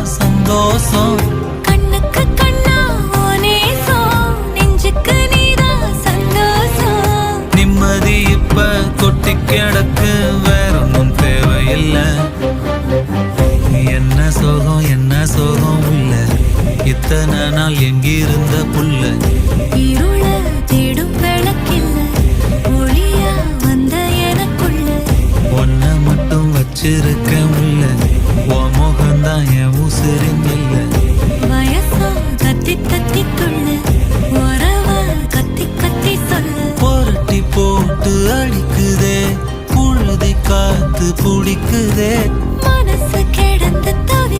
சந்தோஷம். கண்ணுக்கு கண்ணா நேசம், நெஞ்சுக்கு நீதான் சந்தோஷம். நிம்மதி இப்ப கொட்டி கிடக்கு, வேற ஒன்றும் தேவையில்லை. என்ன சோகம் என்ன சோகம் உள்ள, இத்தனை நாள் எங்கிருந்த புல்ல. இருள தேடும் விளக்கில்ல, ஒளியா வந்த எனக்குள்ள. ஒன்ன மட்டும் வச்சிருக்க